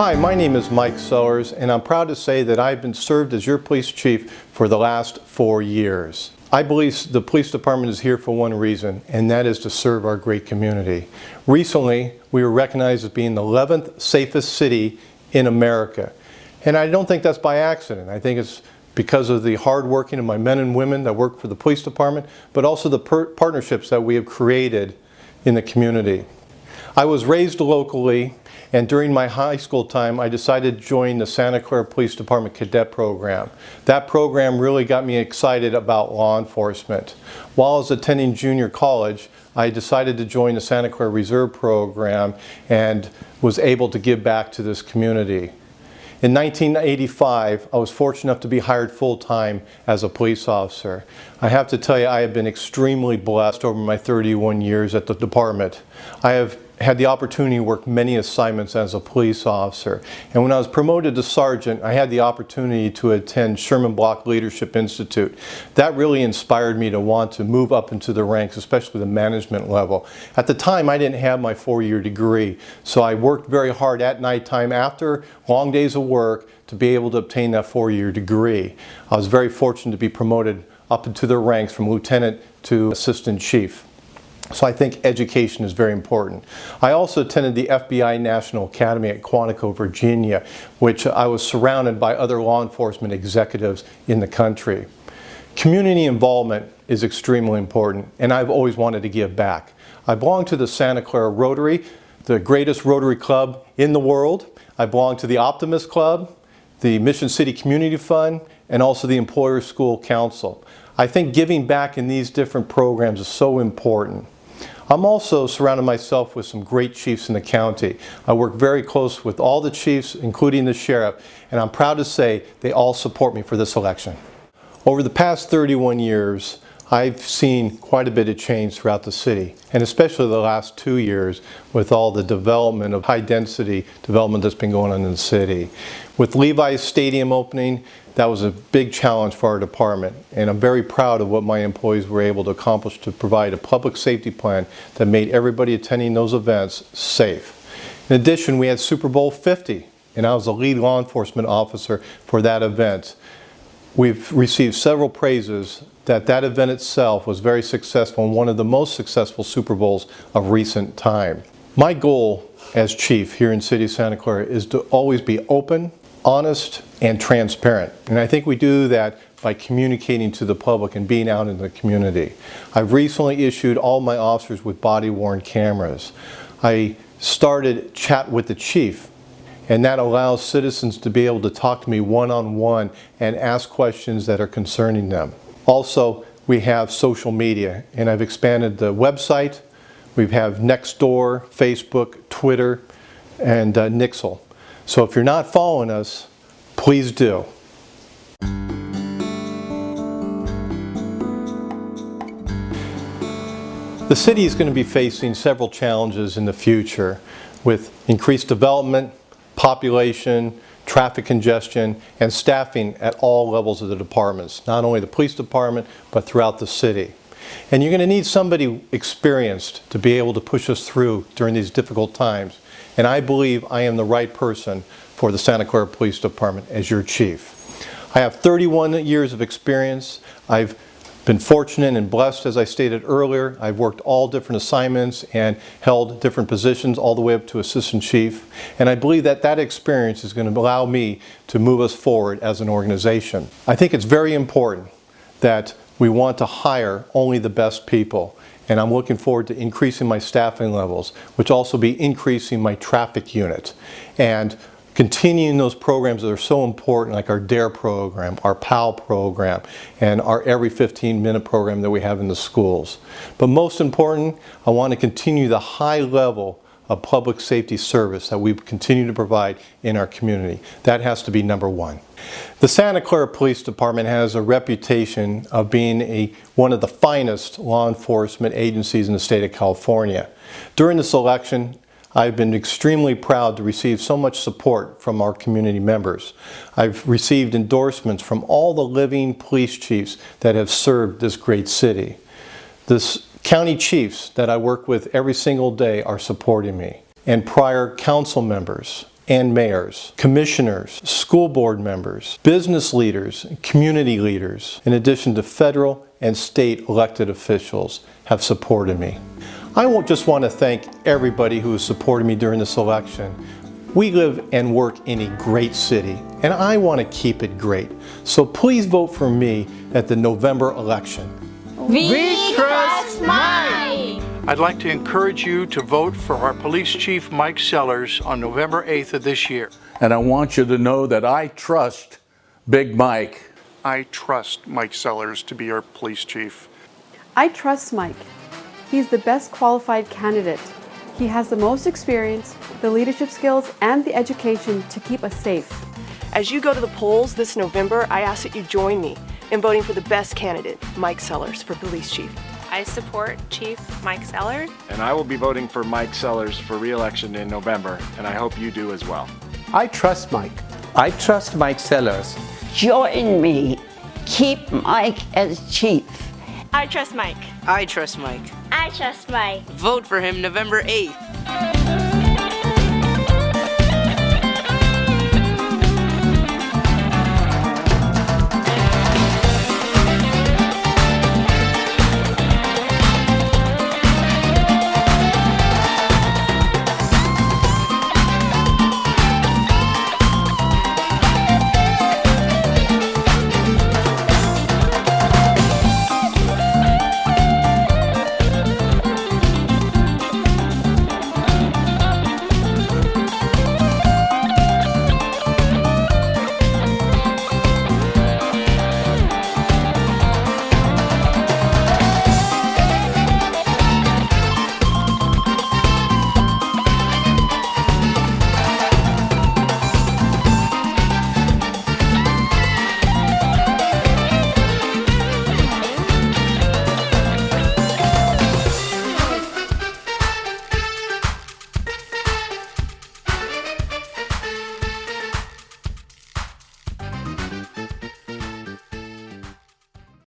Hi, my name is Mike Sellers, and I'm proud to say that I've been served as your police chief for the last 4 years. I believe the police department is here for one reason, and that is to serve our great community. Recently, we were recognized as being the 11th safest city in America. And I don't think that's by accident. I think it's because of the hard working of my men and women that work for the police department, but also the partnerships that we have created in the community. I was raised locally, and during my high school time, I decided to join the Santa Clara Police Department Cadet program. That program really got me excited about law enforcement. While I was attending junior college, I decided to join the Santa Clara Reserve Program and was able to give back to this community. In 1985, I was fortunate enough to be hired full-time as a police officer. I have to tell you, I have been extremely blessed over my 31 years at the department. I have had the opportunity to work many assignments as a police officer. And when I was promoted to sergeant, I had the opportunity to attend Sherman Block Leadership Institute. That really inspired me to want to move up into the ranks, especially the management level. At the time, I didn't have my 4-year degree, so I worked very hard at nighttime after long days of work to be able to obtain that 4-year degree. I was very fortunate to be promoted up into the ranks from lieutenant to assistant chief. So I think education is very important. I also attended the FBI National Academy at Quantico, Virginia, which I was surrounded by other law enforcement executives in the country. Community involvement is extremely important, and I've always wanted to give back. I belong to the Santa Clara Rotary, the greatest Rotary club in the world. I belong to the Optimist Club, the Mission City Community Fund, and also the Employer School Council. I think giving back in these different programs is so important. I'm also surrounded myself with some great chiefs in the county. I work very close with all the chiefs, including the sheriff, and I'm proud to say they all support me for this election. Over the past 31 years, I've seen quite a bit of change throughout the city, and especially the last 2 years with all the development of high-density development that's been going on in the city. With Levi's Stadium opening, that was a big challenge for our department, and I'm very proud of what my employees were able to accomplish to provide a public safety plan that made everybody attending those events safe. In addition, we had Super Bowl 50, and I was the lead law enforcement officer for that event. We've received several praises that event itself was very successful and one of the most successful Super Bowls of recent time. My goal as chief here in City of Santa Clara is to always be open, honest, and transparent. And I think we do that by communicating to the public and being out in the community. I've recently issued all my officers with body-worn cameras. I started Chat with the Chief, and that allows citizens to be able to talk to me one-on-one and ask questions that are concerning them. Also, we have social media, and I've expanded the website. We have Nextdoor, Facebook, Twitter, and Nixle. So if you're not following us, please do. The city is going to be facing several challenges in the future with increased development, population, traffic congestion, and staffing at all levels of the departments, not only the police department, but throughout the city. And you're going to need somebody experienced to be able to push us through during these difficult times. And I believe I am the right person for the Santa Clara Police Department as your chief. I have 31 years of experience. I've been fortunate and blessed, as I stated earlier. I've worked all different assignments and held different positions all the way up to assistant chief. And I believe that experience is going to allow me to move us forward as an organization. I think it's very important that we want to hire only the best people. And I'm looking forward to increasing my staffing levels, which also be increasing my traffic unit and continuing those programs that are so important, like our DARE program, our PAL program, and our every 15-minute program that we have in the schools. But most important, I want to continue the high level of public safety service that we continue to provide in our community. That has to be number one. The Santa Clara Police Department has a reputation of being one of the finest law enforcement agencies in the state of California. During this election, I've been extremely proud to receive so much support from our community members. I've received endorsements from all the living police chiefs that have served this great city. The county chiefs that I work with every single day are supporting me, and prior council members and mayors, commissioners, school board members, business leaders, and community leaders, in addition to federal and state elected officials, have supported me. I just want to thank everybody who has supported me during this election. We live and work in a great city, and I want to keep it great. So please vote for me at the November election. We trust Mike! I'd like to encourage you to vote for our Police Chief Mike Sellers on November 8th of this year. And I want you to know that I trust Big Mike. I trust Mike Sellers to be our police chief. I trust Mike. He's the best qualified candidate. He has the most experience, the leadership skills, and the education to keep us safe. As you go to the polls this November, I ask that you join me in voting for the best candidate, Mike Sellers, for police chief. I support Chief Mike Sellers. And I will be voting for Mike Sellers for re-election in November, and I hope you do as well. I trust Mike. I trust Mike Sellers. Join me. Keep Mike as chief. I trust Mike. I trust Mike. I trust Mike. Vote for him November 8th.